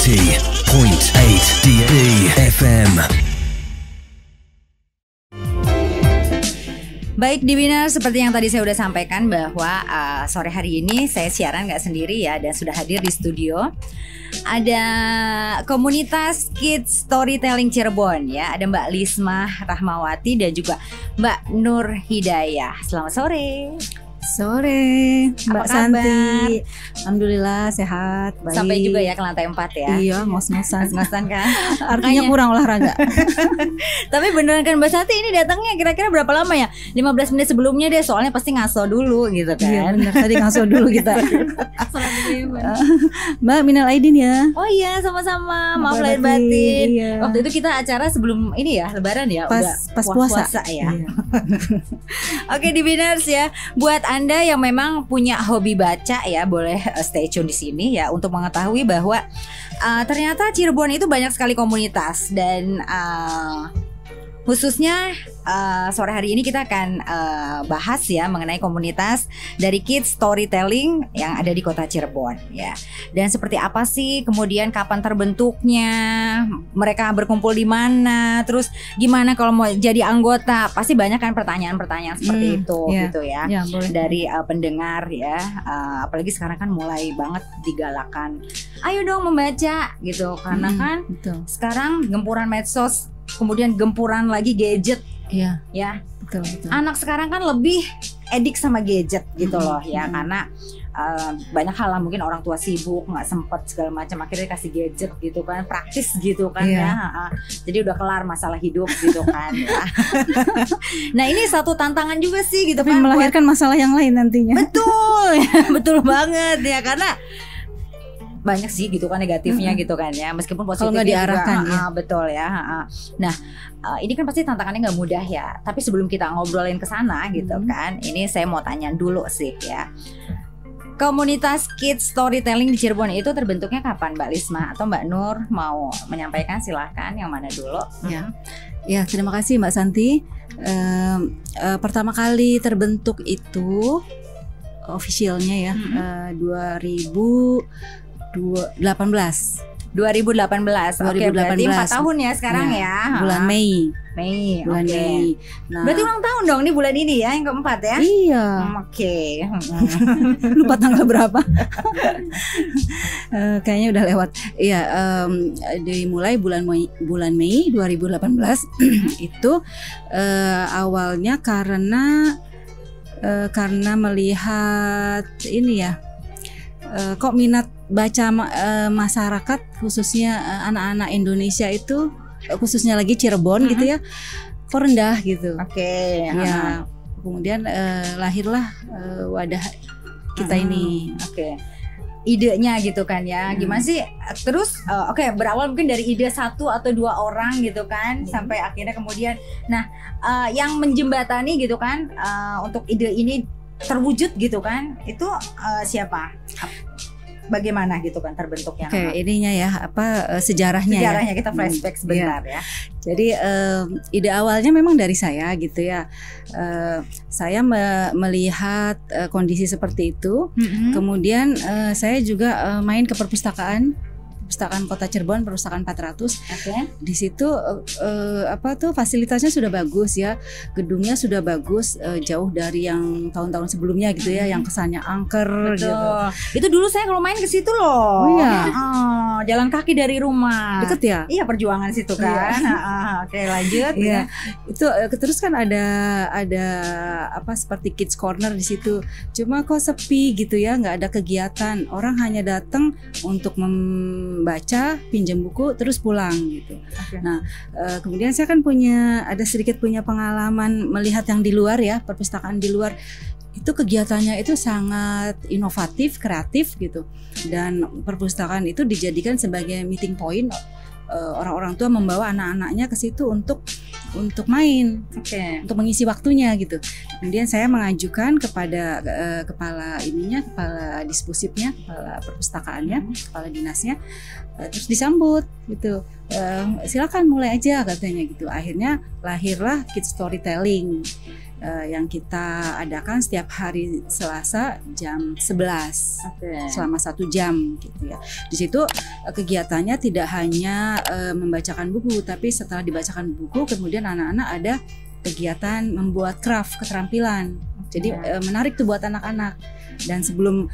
90.8 DBFM. Baik Dibiner, seperti yang tadi saya udah sampaikan bahwa sore hari ini saya siaran gak sendiri ya, dan sudah hadir di studio ada komunitas Kids Storytelling Cirebon ya. Ada Mbak Lisma Rahmawati dan juga Mbak Nur Hidayah. Selamat sore. Sore Mbak Santi. Alhamdulillah sehat, baik. Sampai juga ya ke lantai 4 ya. Iya, ngos-ngosan kan. Artinya kurang olahraga. Tapi beneran kan Mbak Santi ini datangnya kira-kira berapa lama ya? 15 menit sebelumnya deh, soalnya pasti ngaso dulu gitu kan. Iya bener, tadi ngaso dulu kita. Mbak minal aidin ya. Oh iya, sama-sama. Maaf lahir batin. Iya. Waktu itu kita acara sebelum ini ya, lebaran ya. Pas puasa ya. Iya. Oke Dibiners ya, buat Anda yang memang punya hobi baca ya, boleh stay tune di sini ya untuk mengetahui bahwa ternyata Cirebon itu banyak sekali komunitas, dan khususnya sore hari ini kita akan bahas ya mengenai komunitas dari Kids Storytelling yang ada di kota Cirebon ya. Dan seperti apa sih, kemudian kapan terbentuknya, mereka berkumpul di mana, terus gimana kalau mau jadi anggota. Pasti banyak kan pertanyaan-pertanyaan seperti itu gitu ya, dari pendengar ya. Apalagi sekarang kan mulai banget digalakan, ayo dong membaca gitu, karena kan sekarang gempuran medsos, kemudian gempuran lagi gadget. Iya. Ya. Betul. Anak sekarang kan lebih edik sama gadget gitu loh ya, karena banyak hal lah, mungkin orang tua sibuk nggak sempet segala macam, akhirnya kasih gadget gitu kan, praktis gitu kan ya. Jadi udah kelar masalah hidup gitu kan ya. Nah ini satu tantangan juga sih gitu. Tapi kan, melahirkan masalah yang lain nantinya. Betul. Betul banget ya, karena banyak sih gitu kan negatifnya gitu kan ya, meskipun positifnya kalau nggak diarahkan juga, ya. Betul ya. Nah ini kan pasti tantangannya nggak mudah ya, tapi sebelum kita ngobrolin ke sana gitu kan, ini saya mau tanya dulu sih ya, komunitas Kids Storytelling di Cirebon itu terbentuknya kapan Mbak Lisma atau Mbak Nur mau menyampaikan? Silahkan, yang mana dulu? Ya, terima kasih Mbak Santi. Pertama kali terbentuk itu officialnya ya 2018. Oke, berarti 4 tahun ya sekarang ya. Bulan Mei. Bulan Mei. Nah, berarti ulang tahun dong nih bulan ini ya, yang keempat ya. Iya. Oke. Lupa tanggal berapa. Kayaknya udah lewat. Iya, dimulai bulan Mei 2018. Itu awalnya karena melihat ini ya, kok minat baca masyarakat, khususnya anak-anak Indonesia itu, khususnya lagi Cirebon gitu ya, kok rendah gitu. Oke. Ya, kemudian lahirlah wadah kita ini. Oke. Idenya gitu kan ya, gimana sih? Terus berawal mungkin dari ide 1 atau 2 orang gitu kan, sampai akhirnya kemudian, nah yang menjembatani gitu kan untuk ide ini terwujud gitu kan, itu siapa? Bagaimana gitu kan terbentuknya? Ininya ya, sejarahnya ya. Kita flashback sebentar ya. Jadi ide awalnya memang dari saya gitu ya. Saya melihat kondisi seperti itu. Kemudian saya juga main ke perpustakaan Kota Cirebon, Perpustakaan 400. Di situ fasilitasnya sudah bagus ya, gedungnya sudah bagus, jauh dari yang tahun-tahun sebelumnya gitu ya, yang kesannya angker. Betul. Gitu. Itu dulu saya kalau main ke situ loh. Oh iya. Jalan kaki dari rumah. Deket ya? Iya, Perjuangan situ kan. Oke, lanjut. Iya. Itu terus kan ada seperti kids corner di situ. Cuma kok sepi gitu ya, nggak ada kegiatan. Orang hanya datang untuk membaca, pinjam buku, terus pulang gitu. Nah, kemudian saya kan sedikit punya pengalaman melihat yang di luar ya, perpustakaan di luar. Itu kegiatannya itu sangat inovatif, kreatif gitu. Dan perpustakaan itu dijadikan sebagai meeting point. Orang-orang tua membawa anak-anaknya ke situ untuk main, untuk mengisi waktunya gitu. Kemudian saya mengajukan kepada kepala dispusipnya, kepala perpustakaannya, kepala dinasnya, terus disambut gitu. Silakan mulai aja katanya gitu. Akhirnya lahirlah Kids Storytelling yang kita adakan setiap hari Selasa jam 11 selama 1 jam gitu ya. Di situ kegiatannya tidak hanya membacakan buku, tapi setelah dibacakan buku kemudian anak-anak ada kegiatan membuat craft keterampilan. Jadi menarik tuh buat anak-anak. Dan sebelum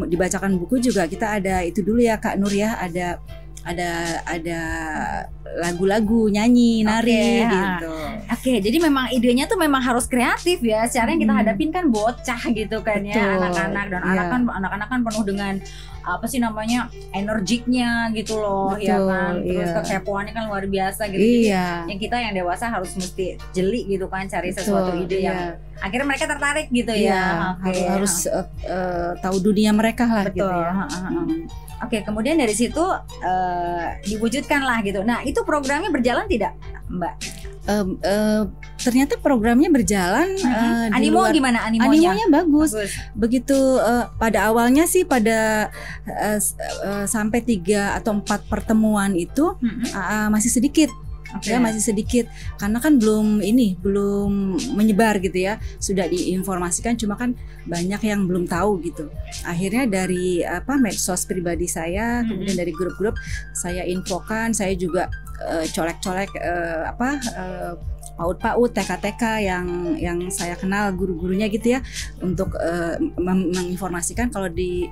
dibacakan buku juga kita ada itu dulu ya Kak Nur ya, ada lagu-lagu, nyanyi, nari gitu. Oke, jadi memang idenya tuh memang harus kreatif ya. Secara yang kita hadapin kan bocah gitu kan ya, anak-anak dan anak-anak kan penuh dengan apa sih namanya energiknya gitu loh. Betul, ya kan. Terus kekepoannya kan luar biasa gitu. Jadi yang kita yang dewasa harus mesti jeli gitu kan, cari sesuatu ide yang akhirnya mereka tertarik gitu ya. Harus tahu dunia mereka lah gitu ya. Oke, kemudian dari situ diwujudkan lah gitu. Nah, itu programnya berjalan tidak, Mbak? Ternyata programnya berjalan. Animo gimana animonya? Animonya bagus. Begitu pada awalnya sih pada sampai 3 atau 4 pertemuan itu masih sedikit. Ya masih sedikit karena kan belum menyebar gitu ya, sudah diinformasikan cuma kan banyak yang belum tahu gitu. Akhirnya dari medsos pribadi saya, kemudian dari grup-grup saya infokan, saya juga colek-colek PAUD, TK-TK yang saya kenal guru-gurunya gitu ya, untuk menginformasikan kalau di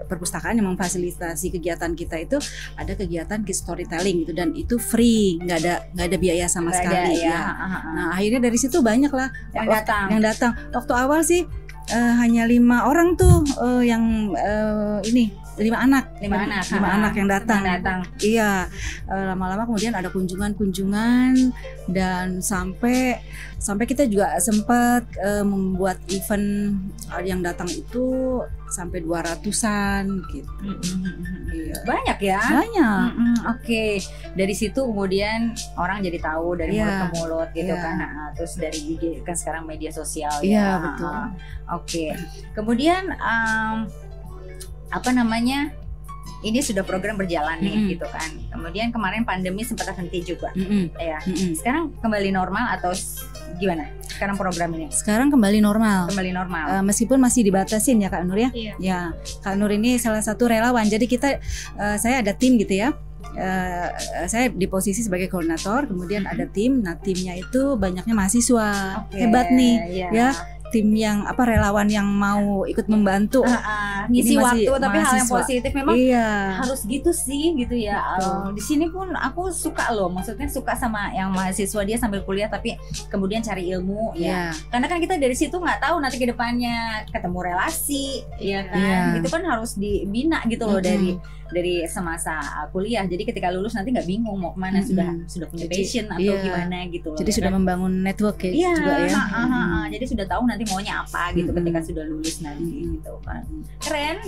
perpustakaan yang memfasilitasi kegiatan kita itu ada kegiatan Kids Storytelling gitu, dan itu free, nggak ada biaya sama sekali ya. Nah akhirnya dari situ banyak lah yang datang. Waktu awal sih hanya 5 orang tuh yang 5 anak yang datang. Iya, lama-lama kemudian ada kunjungan dan sampai kita juga sempat membuat event yang datang itu sampai 200-an gitu. Iya. Banyak ya? Banyak. Oke. Dari situ kemudian orang jadi tahu dari mulut ke mulut gitu kan. Nah, terus dari IG kan sekarang media sosial ya. Iya, betul. Oke. Kemudian ini sudah program berjalan nih gitu kan. Kemudian kemarin pandemi sempat terhenti juga ya. Sekarang kembali normal atau gimana sekarang program ini? Sekarang kembali normal. Meskipun masih dibatasin ya Kak Nur ya. Ya, Kak Nur ini salah satu relawan. Jadi saya ada tim gitu ya. Saya di posisi sebagai koordinator, kemudian ada tim. Nah, timnya itu banyaknya mahasiswa. Hebat nih ya. Tim yang relawan yang mau ikut membantu ngisi waktu, tapi hal yang positif memang iya. harus gitu sih gitu ya. Di sini pun aku suka loh, maksudnya suka sama yang mahasiswa dia sambil kuliah tapi kemudian cari ilmu ya. Karena kan kita dari situ nggak tahu nanti ke depannya ketemu relasi ya kan. Itu kan harus dibina gitu loh dari semasa kuliah. Jadi ketika lulus nanti nggak bingung mau kemana, sudah punya passion atau gimana gitu loh. Jadi sudah membangun network ya juga ya. Jadi sudah tahu nanti maunya apa gitu ketika sudah lulus nanti gitu kan. Keren.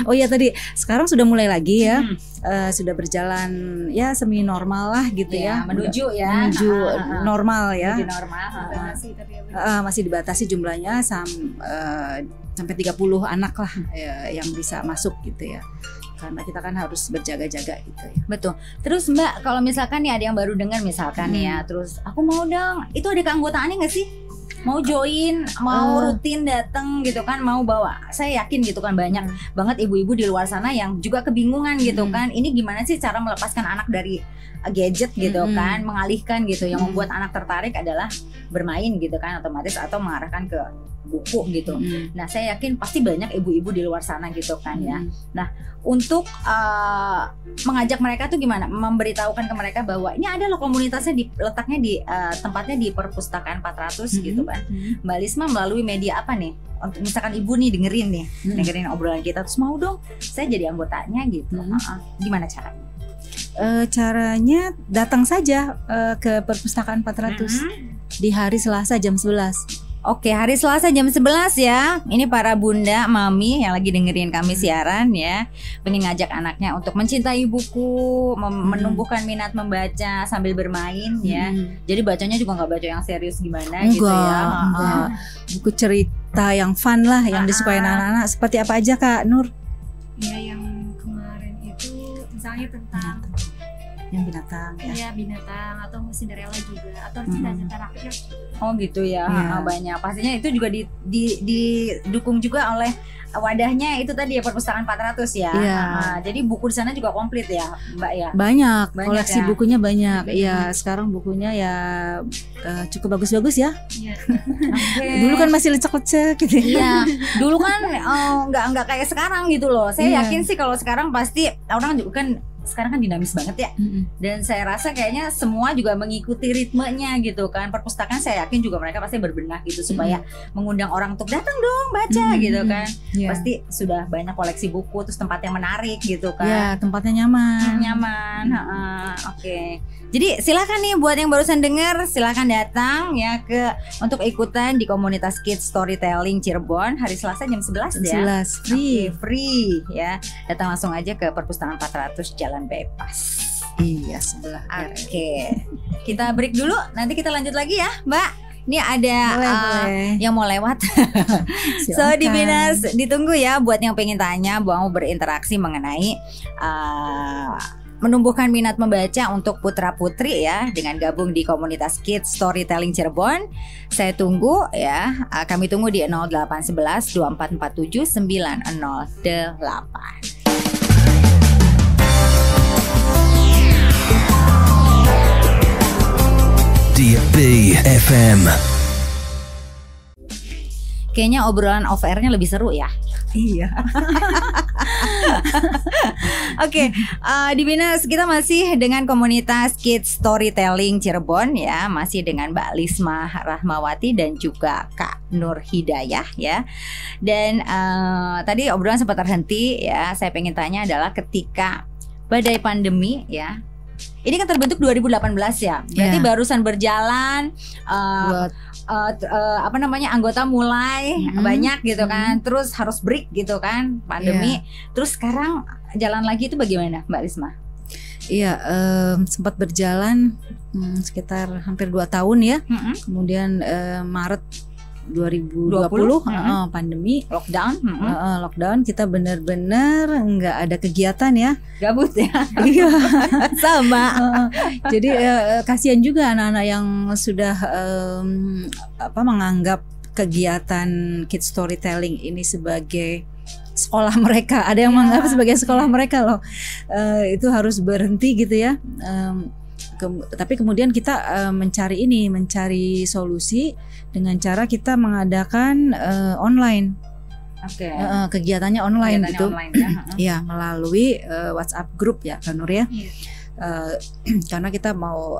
Oh ya, tadi sekarang sudah mulai lagi ya. Sudah berjalan ya semi normal lah gitu ya. Menuju normal ya. Menuju normal. Masih dibatasi jumlahnya sampai 30 anak lah yang bisa masuk gitu ya. Karena kita kan harus berjaga-jaga gitu ya. Betul. Terus Mbak, kalau misalkan nih ada yang baru dengar misalkan ya, terus aku mau dong, itu ada keanggotaannya nggak sih? Mau join, mau rutin datang gitu kan, mau bawa. Saya yakin gitu kan banyak banget ibu-ibu di luar sana yang juga kebingungan gitu kan. Ini gimana sih cara melepaskan anak dari gadget gitu kan, mengalihkan gitu. Yang membuat anak tertarik adalah bermain gitu kan, otomatis, atau mengarahkan ke buku gitu. Nah, saya yakin pasti banyak ibu-ibu di luar sana gitu kan ya. Nah, untuk mengajak mereka tuh gimana? Memberitahukan ke mereka bahwa ini ada loh komunitasnya, letaknya di tempatnya di Perpustakaan 400 gitu kan. Mbak Lisma melalui media apa nih? Untuk misalkan ibu nih dengerin obrolan kita terus mau dong saya jadi anggotanya gitu. Gimana caranya? Caranya datang saja ke Perpustakaan 400 di hari Selasa jam 11. Oke, hari Selasa jam 11 ya. Ini para bunda, mami yang lagi dengerin kami siaran ya, pengen ngajak anaknya untuk mencintai buku, menumbuhkan minat membaca sambil bermain ya. Jadi bacanya juga nggak baca yang serius gimana gitu ya. Enggak. Buku cerita yang fun lah, yang disukai anak-anak. Seperti apa aja Kak Nur? Ya, yang kemarin itu misalnya tentang Yang binatang ya. ya binatang atau Cinderella juga atau cerita-cerita rakyat. Oh gitu ya, Iya. banyak. Pastinya itu juga didukung juga oleh wadahnya itu tadi ya, perpustakaan 400 ya. Iya. Jadi buku di sana juga komplit ya, Mbak ya. Banyak, Banyak koleksi ya? bukunya banyak. Iya, sekarang bukunya ya cukup bagus-bagus ya. Iya. Oke. Dulu kan masih lecek-lecek gitu. Iya, dulu kan nggak kayak sekarang gitu loh. Saya Iya. yakin sih kalau sekarang pasti orang juga kan sekarang kan dinamis banget ya. Dan saya rasa kayaknya semua juga mengikuti ritmenya gitu kan. Perpustakaan saya yakin juga mereka pasti berbenah gitu supaya mengundang orang untuk datang dong baca gitu kan. Iya. Pasti sudah banyak koleksi buku, terus tempat yang menarik gitu Ya, kan. tempatnya nyaman. Nyaman. Oke. Jadi silakan nih buat yang barusan dengar, silakan datang ya untuk ikutan di komunitas Kids Storytelling Cirebon hari Selasa jam 11 ya. 11 free. Oke, free ya. Datang langsung aja ke perpustakaan 400 Jalan Bebas. Iya, sebelah. Oke. Kita break dulu, nanti kita lanjut lagi ya, Mbak. Ini ada Boleh. yang mau lewat. So Silakan. di Binas ditunggu ya buat yang pengen tanya, mau berinteraksi mengenai menumbuhkan minat membaca untuk putra-putri ya, dengan gabung di komunitas Kids Storytelling Cirebon. Saya tunggu ya. Kami tunggu di 0811 2447 908. DB FM. Kayaknya obrolan off air-nya lebih seru ya. Iya. Oke, di Binas kita masih dengan komunitas Kids Storytelling Cirebon ya, masih dengan Mbak Lisma Rahmawati dan juga Kak Nur Hidayah ya. Dan tadi obrolan sempat terhenti ya. Saya pengen tanya adalah ketika badai pandemi ya. Ini kan terbentuk 2018 ya. Berarti barusan berjalan anggota mulai banyak gitu kan. Terus harus break gitu kan pandemi. Terus sekarang jalan lagi itu bagaimana Mbak Risma? Iya, sempat berjalan sekitar hampir 2 tahun ya. Kemudian Maret 2020 pandemi lockdown. Lockdown, kita benar-benar nggak ada kegiatan ya. Gabut ya. Iya. Sama. Jadi kasihan juga anak-anak yang sudah menganggap kegiatan Kids Storytelling ini sebagai sekolah mereka. Ada yang menganggap sebagai sekolah mereka loh. Itu harus berhenti gitu ya. Tapi kemudian kita mencari solusi dengan cara kita mengadakan online. Oke. Kegiatannya online gitu. Online, ya. Ya, melalui WhatsApp group ya, Kak Nur ya. Iya. Karena kita mau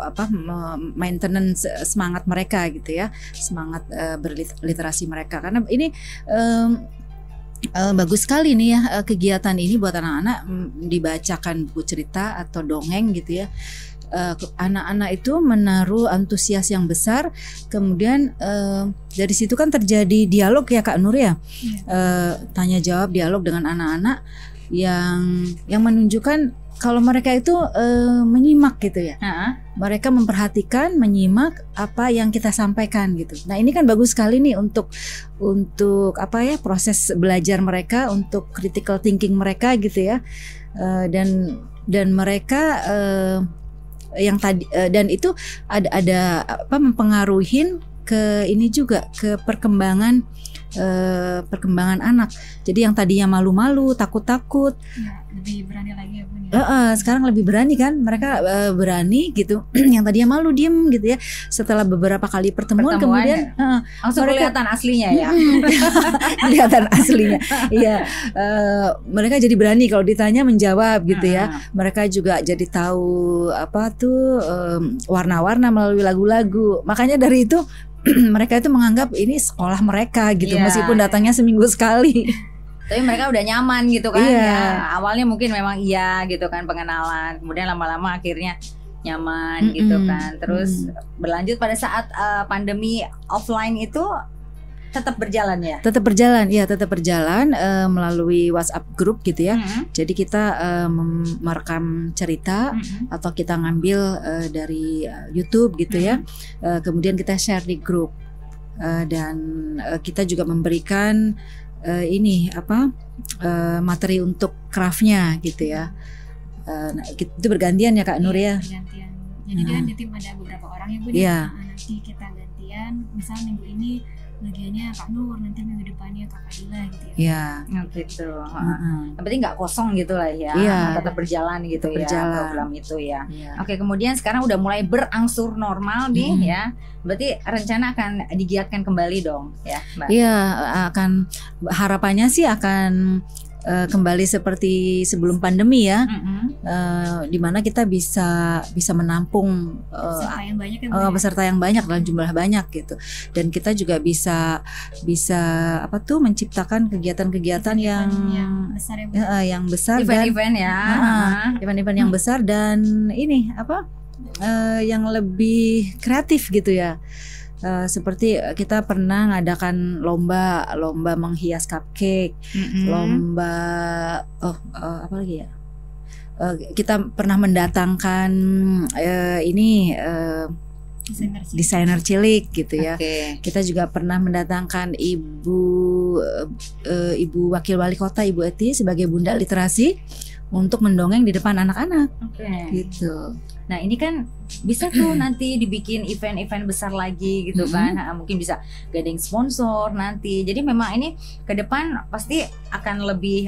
maintenance semangat mereka gitu ya, semangat berliterasi mereka. Karena ini bagus sekali nih ya kegiatan ini buat anak-anak, dibacakan buku cerita atau dongeng gitu ya. Anak-anak itu menaruh antusias yang besar, kemudian dari situ kan terjadi dialog ya Kak Nur ya, tanya jawab dialog dengan anak-anak yang menunjukkan kalau mereka itu menyimak gitu ya. Mereka memperhatikan, menyimak apa yang kita sampaikan gitu. Nah ini kan bagus sekali nih untuk proses belajar mereka, untuk critical thinking mereka gitu ya. Dan mereka yang tadi dan itu ada mempengaruhi ke ini juga, ke perkembangan anak. Jadi yang tadinya malu-malu, takut-takut, Lebih berani lagi ya Bun. sekarang lebih berani kan, mereka berani gitu. Yang tadinya malu diem gitu ya. Setelah beberapa kali pertemuan kemudian langsung kelihatan aslinya ya. Kelihatan aslinya. Iya, mereka jadi berani kalau ditanya menjawab gitu ya. Mereka juga jadi tahu warna-warna melalui lagu-lagu. Makanya dari itu mereka itu menganggap ini sekolah mereka gitu, meskipun datangnya seminggu sekali. Tapi mereka udah nyaman gitu kan. Iya. Ya, awalnya mungkin memang iya gitu kan, pengenalan. Kemudian lama-lama akhirnya nyaman gitu kan. Terus berlanjut pada saat pandemi offline itu tetap berjalan ya. Tetap berjalan, ya tetap berjalan melalui WhatsApp group gitu ya. Jadi kita merekam cerita atau kita ngambil dari YouTube gitu ya. Kemudian kita share di grup dan kita juga memberikan materi untuk craftnya gitu ya. Itu bergantian ya Kak Nur ya. Bergantian. Jadi kan di tim ada beberapa orang ya Bu. Nanti kita gantian. Misal minggu ini bagiannya Kak Nur, nanti minggu depannya Kak Fadila gitu ya. Iya. Gitu. Yang penting nggak kosong gitu lah ya. Tetap berjalan gitu ya program itu ya. Oke, kemudian sekarang udah mulai berangsur normal nih ya. Berarti rencana akan digiatkan kembali dong ya, Mbak? Iya, harapannya sih akan kembali seperti sebelum pandemi ya, di mana kita bisa menampung peserta yang banyak dalam jumlah banyak gitu, dan kita juga bisa menciptakan kegiatan-kegiatan yang besar, event-event ya, event-event yang besar dan yang lebih kreatif gitu ya. Seperti kita pernah ngadakan lomba menghias cupcake, lomba apa lagi ya? Kita pernah mendatangkan desainer cilik gitu ya. Kita juga pernah mendatangkan ibu wakil wali kota, Ibu Eti, sebagai bunda literasi untuk mendongeng di depan anak-anak. Gitu. Nah ini kan bisa tuh nanti dibikin event-event besar lagi gitu kan. Mungkin bisa gandeng sponsor nanti. Jadi memang ini ke depan pasti akan lebih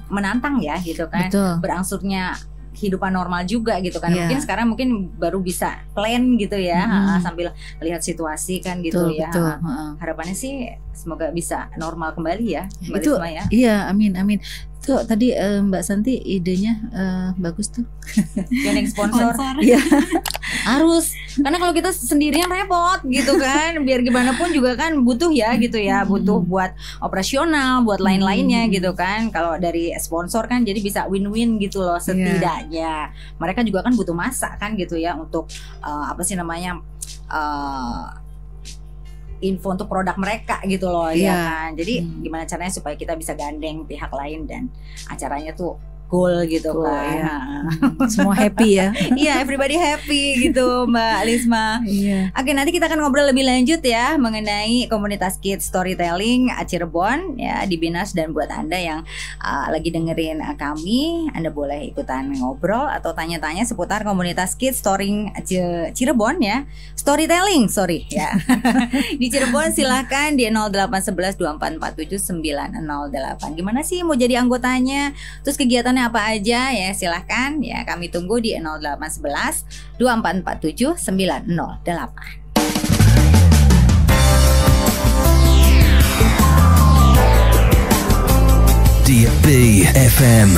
menantang ya gitu kan. Betul. Berangsurnya kehidupan normal juga gitu kan. Mungkin sekarang baru bisa plan gitu ya, sambil lihat situasi kan gitu. Betul. Harapannya sih semoga bisa normal kembali ya. Itu ya. Iya, amin. Tuh tadi Mbak Santi idenya bagus tuh. Gandeng sponsor. Iya. Harus. Karena kalau kita sendirian repot gitu kan. Biar gimana pun juga kan butuh ya gitu ya. Butuh buat operasional, buat lain-lainnya gitu kan. Kalau dari sponsor kan jadi bisa win-win gitu loh setidaknya. Mereka juga kan butuh masa kan gitu ya untuk info untuk produk mereka gitu loh ya kan. Jadi gimana caranya supaya kita bisa gandeng pihak lain dan acaranya tuh cool gitu kan. Semua happy ya. Iya, everybody happy gitu Mbak Lisma. Oke, nanti kita akan ngobrol lebih lanjut ya mengenai komunitas Kids Storytelling Cirebon ya di Binars. Dan buat Anda yang lagi dengerin kami, Anda boleh ikutan ngobrol atau tanya-tanya seputar komunitas Kids Storytelling Cirebon ya. Storytelling, ya. Di Cirebon silahkan di 0811 2447 908. Gimana sih mau jadi anggotanya? Terus kegiatannya apa aja ya, silahkan ya, kami tunggu di 0811 2447 908. DB FM.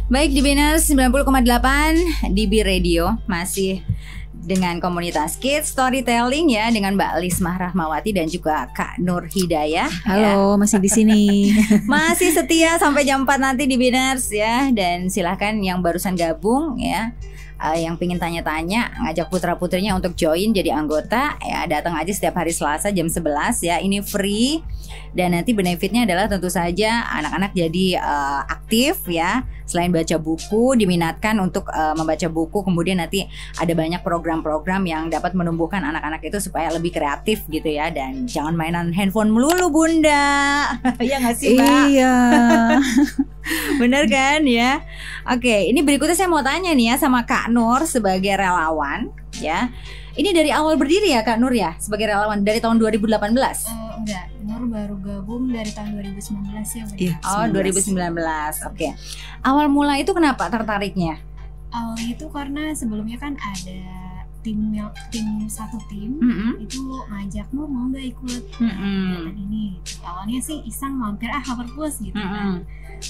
Baik, di Binars 90,8 DB Radio masih dengan komunitas Kids Storytelling ya, dengan Mbak Lisma Rahmawati dan juga Kak Nur Hidayah. Halo, masih di sini. Masih setia sampai jam 4 nanti di Binars ya. Dan silahkan yang barusan gabung ya, yang pengen tanya-tanya, ngajak putra-putrinya untuk join jadi anggota ya, datang aja setiap hari Selasa jam 11 ya. Ini free dan nanti benefitnya adalah tentu saja anak-anak jadi aktif ya. Selain baca buku, diminatkan untuk membaca buku. Kemudian nanti ada banyak program-program yang dapat menumbuhkan anak-anak itu supaya lebih kreatif gitu ya. Dan jangan mainan handphone melulu Bunda. Ya nggak sih Mbak? Iya. Bener kan ya. Oke, ini berikutnya saya mau tanya nih ya sama Kak Nur sebagai relawan ya. Ini dari awal berdiri ya Kak Nur ya, sebagai relawan dari tahun 2018? Enggak, Nur baru gabung dari tahun 2019 ya. Iya, 2019. Oke. Awal mula itu kenapa tertariknya? Awalnya itu karena sebelumnya kan ada satu tim itu ngajak Nur mau nggak ikut kegiatan ini. Awalnya sih iseng mampir Haverpus gitu kan.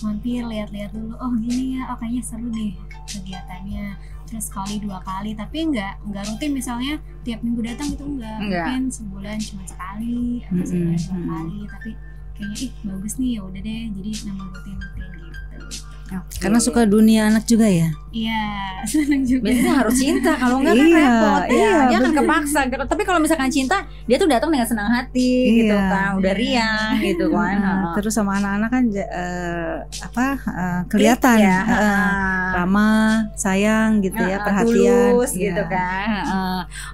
Mampir lihat-lihat dulu, oh gini ya, oh kayaknya seru deh kegiatannya. Terus sekali 2 kali, tapi nggak rutin, misalnya tiap minggu datang itu enggak. Mungkin sebulan cuma sekali atau sebulan 2 kali, tapi kayaknya bagus nih, ya udah deh, jadi nama rutin gitu. Karena suka dunia anak juga ya. Iya, seneng juga. Biasanya harus cinta, kalau enggak kan Iya, repot ya. iya, Dia akan betul. kepaksa gitu. Tapi kalau misalkan cinta, dia tuh datang dengan senang hati gitu Iya. kan, udah riang gitu kan. Terus sama anak-anak kan kelihatan ya. ramah, sayang gitu ya, perhatian, tulus Iya. gitu kan.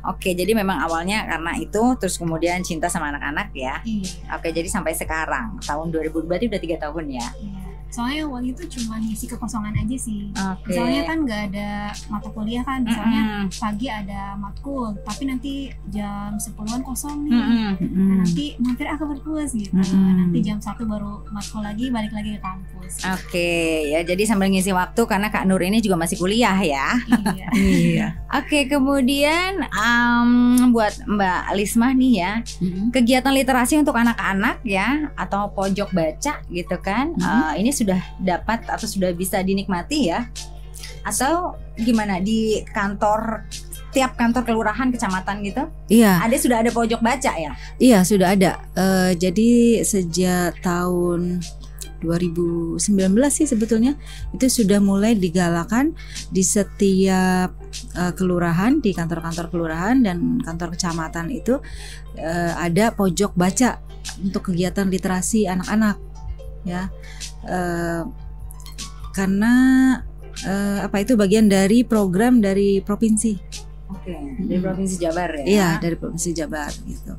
Oke, jadi memang awalnya karena itu, terus kemudian cinta sama anak-anak ya. Iya. Oke, jadi sampai sekarang tahun 2000 berarti udah 3 tahun ya. Iya. Soalnya awalnya itu cuma ngisi kekosongan aja sih. Oke. Misalnya kan nggak ada mata kuliah kan, misalnya Mm-mm. pagi ada matkul, tapi nanti jam 10-an kosong nih. Mm-mm. Nah, nanti mampir ke perpus gitu. Nanti jam 1 baru matkul lagi, balik lagi ke kampus. Oke, ya jadi sambil ngisi waktu karena Kak Nur ini juga masih kuliah ya. Iya. Iya. Oke, kemudian buat Mbak Lismah nih ya, kegiatan literasi untuk anak-anak ya atau pojok baca gitu kan, ini sudah dapat atau sudah bisa dinikmati ya? Atau gimana di kantor, tiap kantor kelurahan, kecamatan gitu? Iya. Sudah ada pojok baca ya? Iya, sudah ada. Jadi sejak tahun 2019 sih sebetulnya itu sudah mulai digalakan di setiap kelurahan, di kantor-kantor kelurahan dan kantor kecamatan itu ada pojok baca untuk kegiatan literasi anak-anak ya. Karena itu bagian dari program dari provinsi. Oke, dari Provinsi Jabar ya? Iya, dari provinsi Jabar gitu.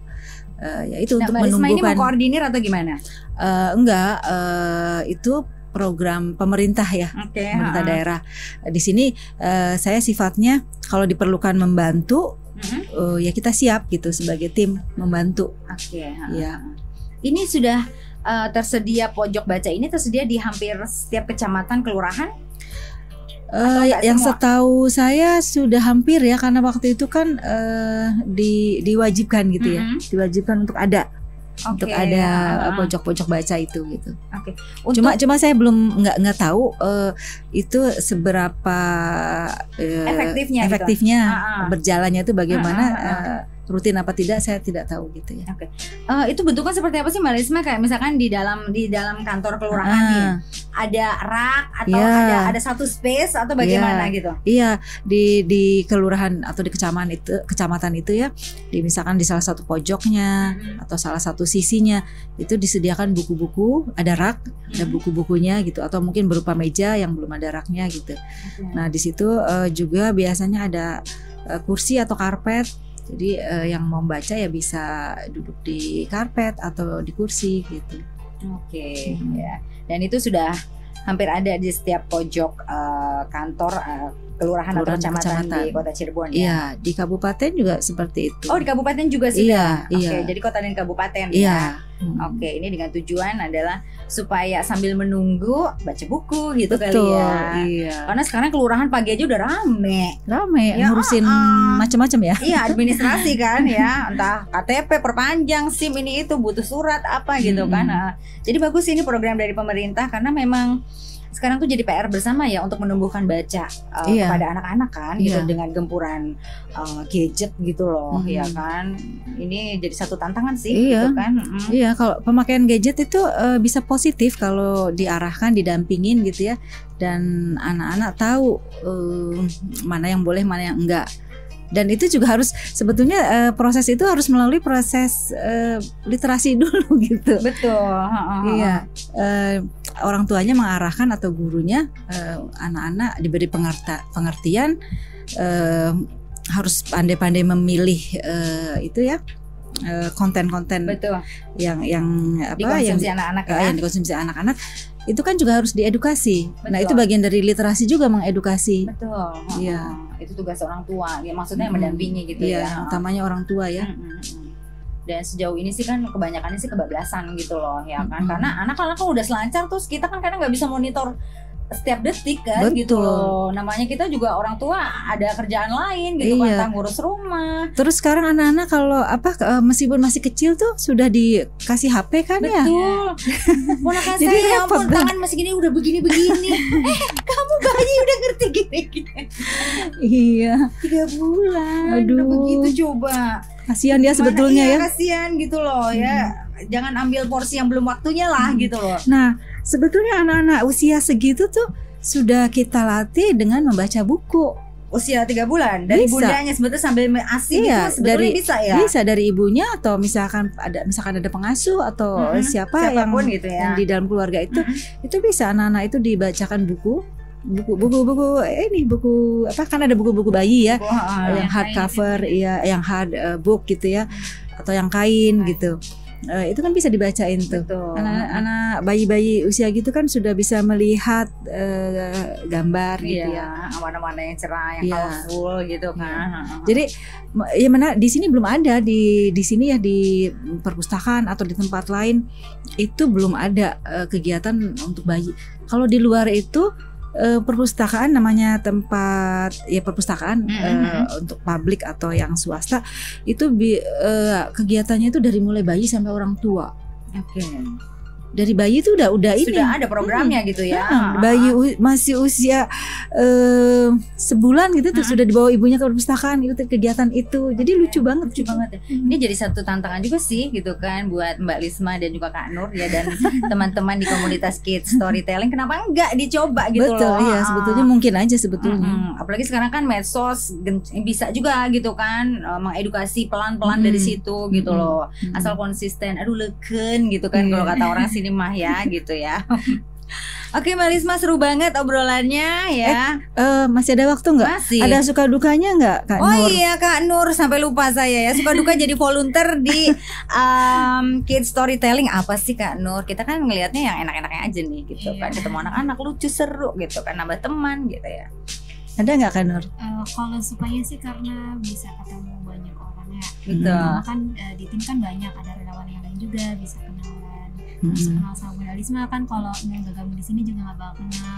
Ya itu untuk Mbak Lismah ini menumbuhkan. mau koordinir atau gimana? Enggak, itu program pemerintah ya, Oke, pemerintah daerah. Di sini saya sifatnya kalau diperlukan membantu, ya kita siap gitu sebagai tim membantu. Oke. Ya. Ini sudah tersedia pojok baca ini tersedia di hampir setiap kecamatan kelurahan? Atau nggak Yang semua? setahu saya sudah hampir ya, karena waktu itu kan diwajibkan gitu ya, diwajibkan untuk ada. Untuk ada pojok-pojok baca itu gitu. Oke. Cuma saya belum nggak tahu itu seberapa efektifnya berjalannya itu bagaimana, rutin apa tidak saya tidak tahu gitu ya. Oke. Itu bentuknya seperti apa sih Mbak Lismah? Kayak misalkan di dalam kantor kelurahan nih, ada rak atau ada satu space atau bagaimana gitu? Iya, di kelurahan atau di kecamatan itu ya, misalkan di salah satu pojoknya atau salah satu sisinya itu disediakan buku-buku, ada rak, ada buku-bukunya gitu, atau mungkin berupa meja yang belum ada raknya gitu. Nah, di situ juga biasanya ada kursi atau karpet. Jadi yang mau baca ya bisa duduk di karpet atau di kursi gitu. Oke, ya. Dan itu sudah hampir ada di setiap pojok kantor kelurahan atau kecamatan di Kota Cirebon ya. Iya, di kabupaten juga seperti itu. Oh, di kabupaten juga sudah. Iya, Oke, iya. jadi kota dan kabupaten Iya. ya. Oke, ini dengan tujuan adalah supaya sambil menunggu baca buku gitu kali Betul, ya. iya. Karena sekarang kelurahan pagi aja udah rame. Rame Ya, ngurusin macam-macam ya. Iya, administrasi kan ya, entah KTP perpanjang, SIM ini itu butuh surat apa gitu kan. Nah, jadi bagus ini program dari pemerintah karena memang sekarang tuh jadi PR bersama ya untuk menumbuhkan baca kepada anak-anak kan gitu, dengan gempuran gadget gitu loh ya kan. Ini jadi satu tantangan sih gitu kan. Iya, kalau pemakaian gadget itu bisa positif kalau diarahkan, didampingin gitu ya, dan anak-anak tahu mana yang boleh, mana yang enggak. Dan itu juga harus sebetulnya proses itu harus melalui proses literasi dulu gitu. Betul. Iya, orang tuanya mengarahkan atau gurunya, anak-anak diberi pengertian, harus pandai-pandai memilih itu ya, konten-konten yang dikonsumsi anak-anak ya. Yang dikonsumsi anak-anak itu kan juga harus diedukasi. Nah, itu bagian dari literasi juga, mengedukasi. Betul. Iya. Itu tugas orang tua. Ya maksudnya mendampingi gitu ya. Utamanya orang tua ya. Dan sejauh ini sih kan kebanyakannya sih kebablasan gitu loh ya kan. Karena anak-anak kan udah selancar, terus kita kan kadang nggak bisa monitor setiap detik kan. Betul. Gitu loh. Namanya kita juga orang tua ada kerjaan lain gitu kan, ngurus rumah. Terus sekarang anak-anak kalau meskipun masih kecil tuh sudah dikasih HP kan ya. Betul. Ponakan Jadi saya ya repot ampun, tangan masih gini udah begini-begini. Kamu bayi udah ngerti gini-gini. Iya. 3 bulan. Aduh. Udah begitu coba. Kasihan dia sebetulnya ya. Kasihan gitu loh ya. Jangan ambil porsi yang belum waktunya lah gitu loh. Nah, sebetulnya anak-anak usia segitu tuh sudah kita latih dengan membaca buku. Usia 3 bulan dari Bisa. bundanya sebetulnya sambil ASI Iya, gitu sebetulnya bisa ya. Bisa dari ibunya atau misalkan ada pengasuh atau siapapun Siapapun gitu ya. yang di dalam keluarga itu bisa anak-anak itu dibacakan buku apa, kan ada buku-buku bayi ya, yang hardcover ya, yang hard book gitu ya, atau yang kain gitu. Itu kan bisa dibacain tuh. Betul. Anak-anak bayi-bayi usia gitu kan sudah bisa melihat gambar gitu ya. Warna-warna yang cerah, yang Iya. colorful gitu kan. Jadi ya mana di sini belum ada di sini ya, di perpustakaan atau di tempat lain itu belum ada kegiatan untuk bayi. Kalau di luar itu perpustakaan namanya tempat ya perpustakaan untuk publik atau yang swasta itu kegiatannya itu dari mulai bayi sampai orang tua. Oke. Dari bayi itu udah ini Sudah ada programnya gitu ya. bayi masih usia sebulan gitu tuh sudah dibawa ibunya ke perpustakaan itu kegiatan itu. Jadi lucu banget. Lucu banget ya. Ini jadi satu tantangan juga sih gitu kan buat Mbak Lisma dan juga Kak Nur ya, dan teman-teman di komunitas Kids Storytelling. Kenapa enggak dicoba gitu Betul, loh. iya sebetulnya mungkin aja sebetulnya. Apalagi sekarang kan medsos bisa juga gitu kan mengedukasi pelan-pelan dari situ gitu loh. Asal konsisten. Aduh leken gitu kan kalau kata orang sini mah ya gitu ya. Oke Mbak Lisma, seru banget obrolannya ya. Masih ada waktu nggak? Masih. Ada suka dukanya nggak Kak Oh Nur? iya Kak Nur, sampai lupa saya ya. Suka duka jadi volunteer di Kids Storytelling apa sih Kak Nur? Kita kan ngelihatnya yang enak-enaknya aja nih gitu kan. Ketemu anak-anak lucu seru gitu kan, nambah teman gitu ya. Ada nggak Kak Nur? Kalau sukanya sih karena bisa ketemu banyak orang ya. Gitu. Karena kan di tim kan banyak, ada relawan yang lain juga, bisa kenalan. Terus kenal sama Bunda Lisma kan, kalau nggak gabung di sini juga nggak bakal kenal.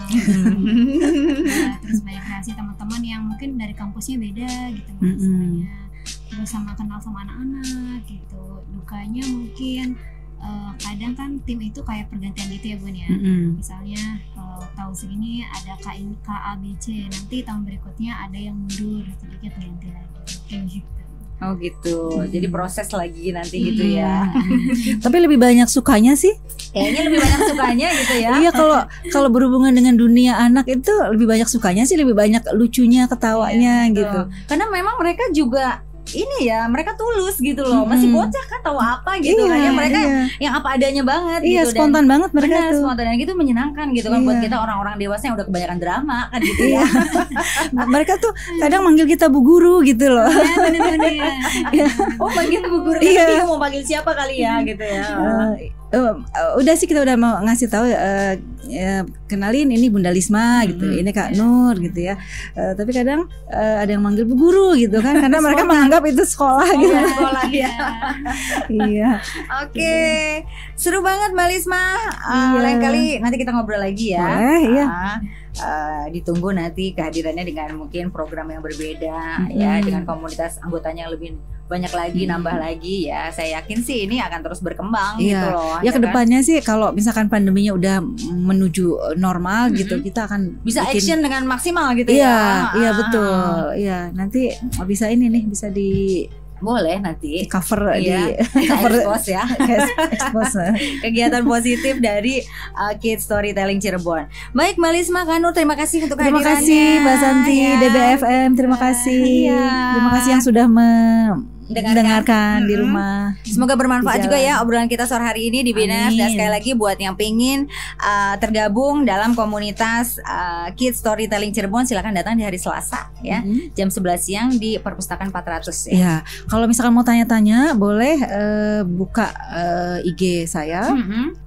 Terus banyak relasi teman-teman yang mungkin dari kampusnya beda gitu bahasanya. Terus sama kenal sama anak-anak gitu. Dukanya mungkin kadang kan tim itu kayak pergantian gitu ya Bun ya. Misalnya tahun segini ada KABC, nanti tahun berikutnya ada yang mundur, jadi terganti lagi kayak gitu. Oh gitu. Jadi proses lagi nanti gitu ya. Tapi lebih banyak sukanya sih. Kayaknya lebih banyak sukanya gitu ya. Iya, kalau berhubungan dengan dunia anak itu lebih banyak sukanya sih, lebih banyak lucunya, ketawanya gitu. Karena memang mereka juga ini ya, mereka tulus gitu loh. Masih bocah kan tahu apa gitu kan ya. Mereka yang apa adanya banget Iya, gitu. spontan banget mereka Benar, tuh. spontan dan gitu menyenangkan gitu kan buat kita orang-orang dewasa yang udah kebanyakan drama kan gitu ya. Mereka tuh kadang manggil kita Bu Guru gitu loh. Ya bener-bener. Oh panggil Bu Guru, Iya. bingung mau panggil siapa kali ya gitu ya. Udah sih, kita udah mau ngasih tahu kenalin ini Bunda Lisma gitu, ini Kak Nur gitu ya. Tapi kadang ada yang manggil Bu Guru gitu kan, karena mereka menganggap itu sekolah gitu. Sekolah ya. Iya. Oke, seru banget Mbak Lisma. Lain kali nanti kita ngobrol lagi ya. Boleh, iya. Ditunggu nanti kehadirannya dengan mungkin program yang berbeda ya, dengan komunitas anggotanya yang lebih banyak lagi, nambah lagi ya. Saya yakin sih ini akan terus berkembang gitu loh. Ya kedepannya sih kalau misalkan pandeminya udah menuju normal gitu, kita akan bisa bikin, action dengan maksimal gitu iya, ya. Iya betul. Iya, nanti bisa ini nih, bisa di boleh nanti cover iya, di cover expose ya. expose. Kegiatan positif dari Kids Storytelling Cirebon. Baik Mbak Lisma, Kak Nur, terima kasih untuk Terima kehadirannya. kasih Mbak Santi, Ya. DBFM, terima kasih. Iya. Terima kasih yang sudah mendengarkan di rumah. Semoga bermanfaat Di juga jalan. ya obrolan kita sore hari ini di Binas. Dan Amin. sekali lagi buat yang pengen tergabung dalam komunitas Kids Storytelling Cirebon, silakan datang di hari Selasa ya, jam 11 siang di Perpustakaan 400 ya. Ya, kalau misalkan mau tanya-tanya boleh buka IG saya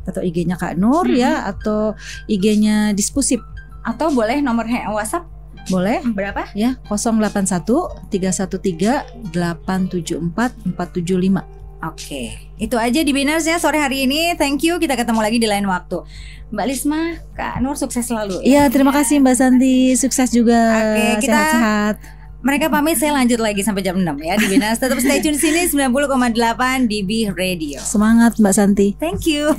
atau IG-nya Kak Nur ya, atau IG-nya Dispusip. Atau boleh nomor WhatsApp Boleh berapa? ya, 081 313 874 475. Oke, itu aja di Binas ya sore hari ini. Thank you, kita ketemu lagi di lain waktu. Mbak Lisma, Kak Nur, sukses selalu ya. Iya, terima kasih Mbak Santi, sukses juga. Oke, kita- Sehat-sehat. Mereka pamit, saya lanjut lagi sampai jam 6 ya di Binas. Tetap stay tune di sini 90,8 DB Radio. Semangat Mbak Santi. Thank you.